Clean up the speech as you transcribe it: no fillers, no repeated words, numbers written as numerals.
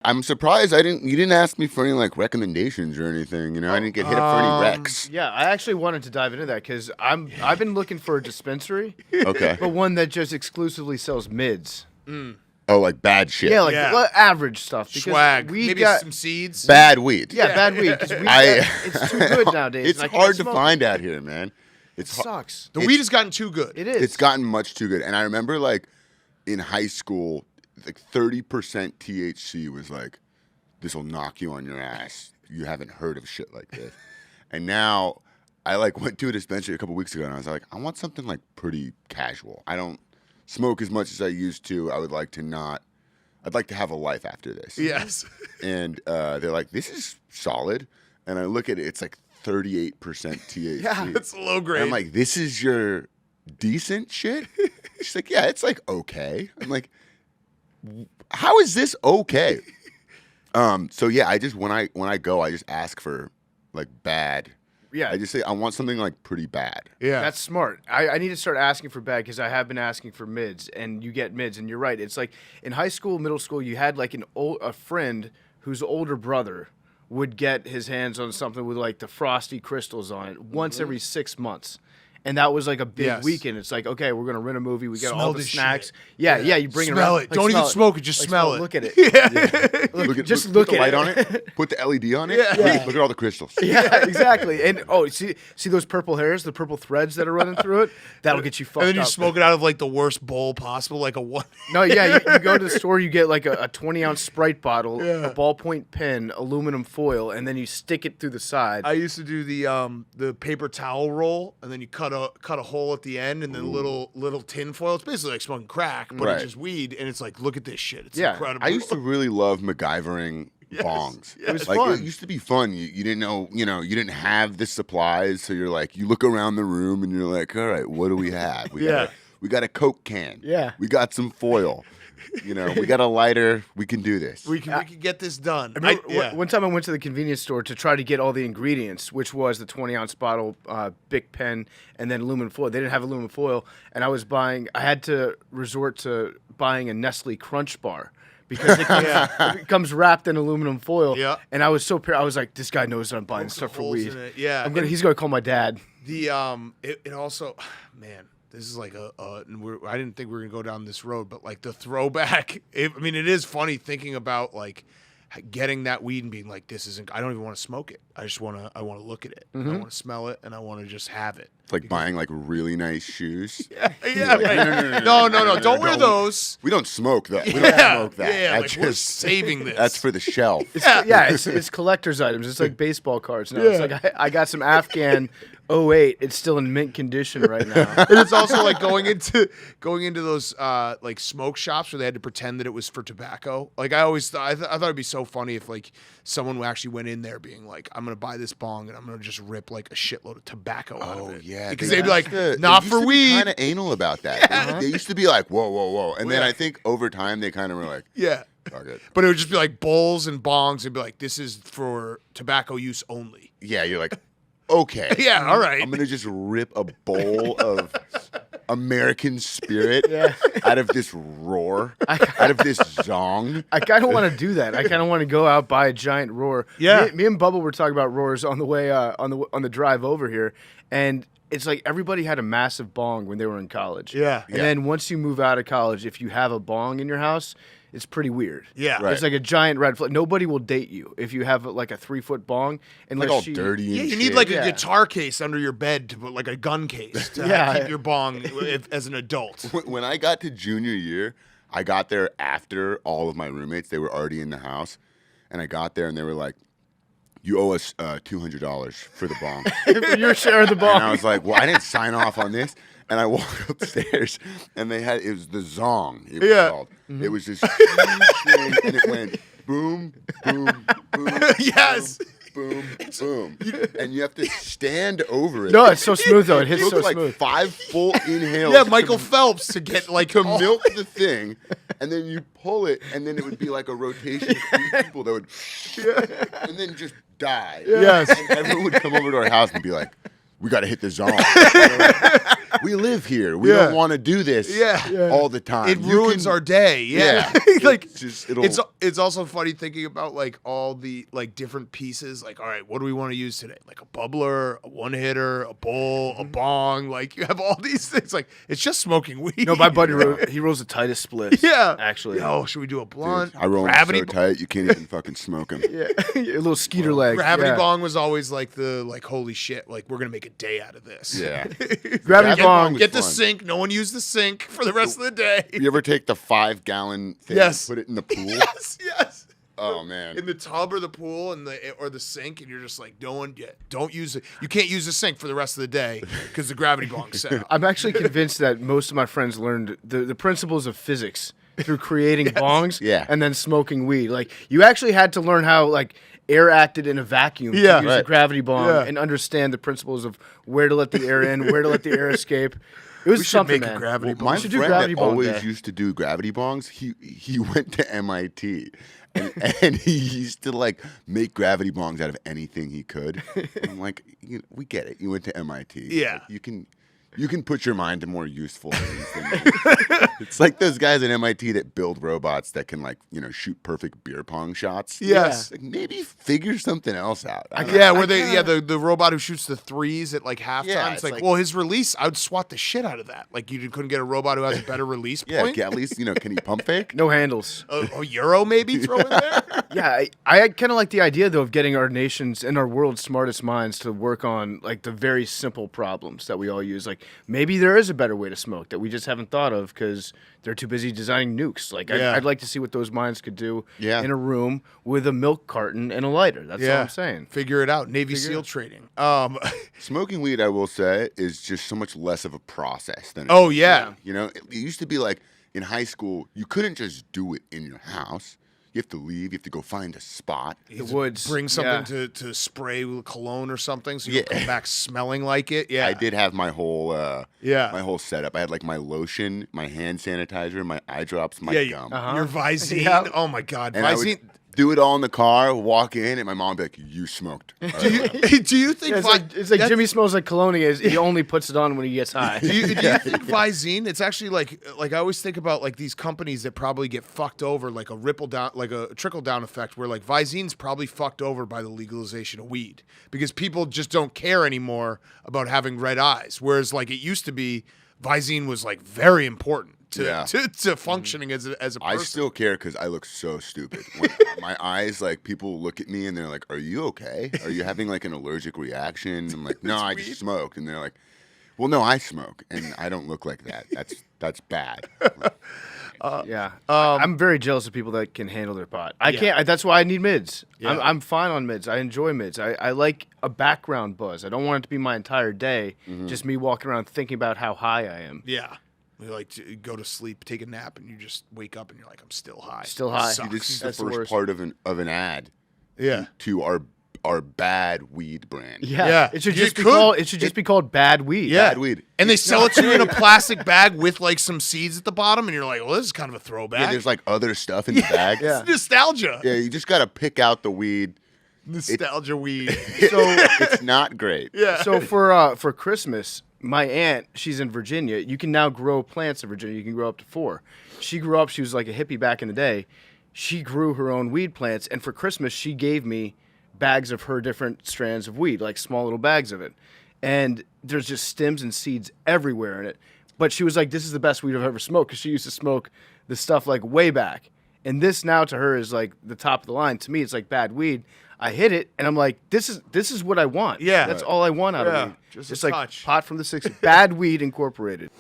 I'm surprised you didn't ask me for any like recommendations or anything. You know, I didn't get hit up for any recs. Yeah, I actually wanted to dive into that because I've been looking for a dispensary, Okay. but one that just exclusively sells mids. Oh, like bad shit. Yeah, like average stuff. Because Swag. we Maybe got some seeds. Bad weed. yeah, bad weed. 'Cause it's too good nowadays. It's and I can't hard to smoke find out here, man. It sucks. The weed has gotten too good. It is. It's gotten much too good. And I remember like in high school, like 30% THC was like, this will knock you on your ass. You haven't heard of shit like this. And now I like went to a dispensary a couple weeks ago and I was like, I want something like pretty casual. I don't smoke as much as I used to. I'd like to have a life after this. Yes. And they're like, this is solid. And I look at it, it's like 38% THC. Yeah, it's low grade. And I'm like, this is your decent shit? She's like, yeah, it's like okay. I'm like, how is this okay? So yeah, I just when I go, I just ask for like bad. Yeah. I just say I want something like pretty bad. Yeah. That's smart. I need to start asking for bad because I have been asking for mids, and you get mids, and you're right. It's like in high school, middle school, you had like a friend whose older brother would get his hands on something with like the frosty crystals on it once every 6 months. And that was like a big weekend. It's like, okay, we're going to rent a movie. We got Smell all the this snacks. shit. Yeah, you bring it around. Smell it. Like, Don't even smoke it. Just Like, smell it. Look at it. Yeah. Look, just put look the at light it. on it. Put the LED on it. Yeah. Look at all the crystals. Yeah, exactly. And see those purple hairs, the purple threads that are running through it? That'll get you fucked up. And then you smoke it out of like the worst bowl possible, like a one. No, yeah, you go to the store, you get like a 20-ounce Sprite bottle, a ballpoint pen, aluminum foil, and then you stick it through the side. I used to do the paper towel roll, and then you cut a hole at the end, and then little tin foil. It's basically like smoking crack, but Right. it's just weed, and it's like, look at this shit. It's Yeah. incredible. I used to really love MacGyvering bongs. It was like, fun. It used to be fun. You didn't know, you didn't have the supplies, so you're like, you look around the room and you're like, all right, what do we have? We got a Coke can. Yeah. We got some foil. We got a lighter. We can do this. we can get this done. One time I went to the convenience store to try to get all the ingredients, which was the 20-ounce bottle, Bic pen, and then aluminum foil. They didn't have aluminum foil, and I had to resort to buying a Nestle Crunch bar because it comes wrapped in aluminum foil. Yeah. And I was so I was like, this guy knows that I'm buying stuff for holes weed. in it, yeah. He's going to call my dad. It also, man, this is like I didn't think we were gonna go down this road, but like the throwback. It is funny thinking about like getting that weed and being like, this isn't. I don't even want to smoke it. I want to look at it. I want to smell it, and I want to just have it. It's like buying like really nice shoes. Yeah, right. No, don't wear those. We don't smoke that. We don't smoke that. Yeah, That's like we're saving this. That's for the shelf. It's collector's items. It's like baseball cards now. It's like I got some Afghan 08. It's still in mint condition right now. And it's also like going into those like smoke shops where they had to pretend that it was for tobacco. Like I always thought, I thought it'd be so funny if like someone actually went in there being like, I'm gonna buy this bong and I'm gonna just rip like a shitload of tobacco out of it. Yeah, because they'd be like, not for weed. Kind of anal about that. They used to be like, whoa, and then I think over time they kind of were like, Yeah. fuck it. But it would just be like bowls and bongs and be like, this is for tobacco use only. Yeah, you're like, okay. Yeah, all right. I'm gonna just rip a bowl of American Spirit out of this roar, out of this zong. I kind of want to do that. I kind of want to go out buy a giant roar. Yeah. Me and Bubba were talking about roars on the way on the drive over here, and it's like everybody had a massive bong when they were in college. Yeah. And then once you move out of college, if you have a bong in your house, it's pretty weird. Yeah. Right. It's like a giant red flag. Nobody will date you if you have like a 3-foot bong. Unless Like all she, dirty and Yeah, you shit. need like a guitar case under your bed to put like a gun case to keep your bong as an adult. When I got to junior year, I got there after all of my roommates. They were already in the house. And I got there and they were like, you owe us $200 for the bong. For your share of the bong. And I was like, well, I didn't sign off on this. And I walk upstairs, and it was the zong, it was called. Mm-hmm. It was this huge thing, and it went boom, boom, boom, Yes. boom, boom. And you have to stand over it. No, it's so smooth though. It hits It so took like smooth. 5 full inhales. Yeah, Michael Phelps to get like to milk the thing, and then you pull it, and then it would be like a rotation of 3 people that would, and then just die. Yes. And everyone would come over to our house and be like, we got to hit the zone. We live here. We don't want to do this all the time. It ruins our day. Yeah. Yeah. Like It's just, It's also funny thinking about like all the like different pieces. Like, all right, what do we want to use today? Like a bubbler, a one hitter, a bowl, a bong. Like you have all these things. Like it's just smoking weed. No, my buddy he rolls the tightest splits. Yeah, actually. Yo, should we do a blunt? Dude, I roll them so tight you can't even fucking smoke them. Yeah, a little skeeter leg. Gravity bong was always like the like holy shit. Like we're gonna make a day out of this. Yeah. Gravity bong. Get the fun. sink. No one used the sink for the rest of the day. You ever take the 5-gallon thing Yes. and put it in the pool? Yes. Oh man. In the tub or the pool and the sink, and you're just like, don't use it. You can't use the sink for the rest of the day because the gravity bong's set up. I'm actually convinced that most of my friends learned the principles of physics through creating bongs Yeah. and then smoking weed. Like you actually had to learn how like air acted in a vacuum to use a Right. gravity bong Yeah. and understand the principles of where to let the air in, where to let the air escape. It was We should something, make a man. gravity Well, my should do friend gravity that bong always day. used to do gravity bongs, he went to MIT. And he used to like make gravity bongs out of anything he could. And I'm like, we get it. You went to MIT. Yeah. Like, you can put your mind to more useful things than it's like those guys at MIT that build robots that can like, shoot perfect beer pong shots. Yes. Like maybe figure something else out. I don't know. Yeah, where the robot who shoots the threes at like halftime. Yeah, it's it's like, like- well, his release, I would swat the shit out of that. Like you couldn't get a robot who has a better release Yeah, point. at least, can he pump fake? No handles. A euro maybe throw in there. Yeah, I kind of like the idea though of getting our nation's and our world's smartest minds to work on like the very simple problems that we all use. Like maybe there is a better way to smoke that we just haven't thought of because they're too busy designing nukes. Like Yeah. I'd like to see what those minds could do Yeah. in a room with a milk carton and a lighter. That's all I'm saying. Figure it out. Navy SEAL training. Smoking weed, I will say, is just so much less of a process than Oh yeah. it used to be like in high school, you couldn't just do it in your house. You have to leave. You have to go find a spot. The woods. Bring something Yeah. to spray with cologne or something, so you Yeah. come back smelling like it. Yeah, I did have my whole Yeah. my whole setup. I had like my lotion, my hand sanitizer, my eye drops, my Yeah, gum. Uh-huh. your Visine. Yeah. Oh my God, And I would Visine. do it all in the car, walk in, and my mom would be like, "You smoked." Do you think Yeah, it's like that's- Jimmy smells like cologne. He only puts it on when he gets high. Do you think Visine? It's actually like I always think about like these companies that probably get fucked over, like a trickle down effect, where like Visine's probably fucked over by the legalization of weed because people just don't care anymore about having red eyes, whereas like it used to be, Visine was like very important to functioning as a person. I still care because I look so stupid. When my eyes, like people look at me and they're like, "Are you okay? Are you having like an allergic reaction?" I'm like, "No, I weed. just smoked." And they're like, "Well, no, I smoke, and I don't look like that. That's bad." Yeah, I'm very jealous of people that can handle their pot. I can't. That's why I need mids. Yeah. I'm fine on mids. I enjoy mids. I like a background buzz. I don't want it to be my entire day. Just me walking around thinking about how high I am. Yeah. You like to go to sleep, take a nap, and you just wake up and you're like, I'm still high. Still high. Sucks. This is That's the the first worst. part of an ad Yeah. to our bad weed brand. Yeah, it should just be called. It should just be called bad weed. Yeah. Bad weed. And they sell it to you in a plastic bag with like some seeds at the bottom, and you're like, well, this is kind of a throwback. Yeah, there's like other stuff in the bag. Yeah. It's nostalgia. Yeah, you just gotta pick out the weed. Nostalgia weed. So It's not great. Yeah. so for Christmas, my aunt, she's in Virginia. You can now grow plants in Virginia. You can grow up to 4. She grew up. She was like a hippie back in the day. She grew her own weed plants, and for Christmas, she gave me bags of her different strands of weed, like small little bags of it. And there's just stems and seeds everywhere in it. But she was like, "This is the best weed I've ever smoked," because she used to smoke the stuff like way back. And this now to her is like the top of the line. To me, it's like bad weed. I hit it, and I'm like, this is what I want. Yeah. That's all I want out Yeah. of weed. Just It's a like touch. pot from the 60s. Bad Weed Incorporated.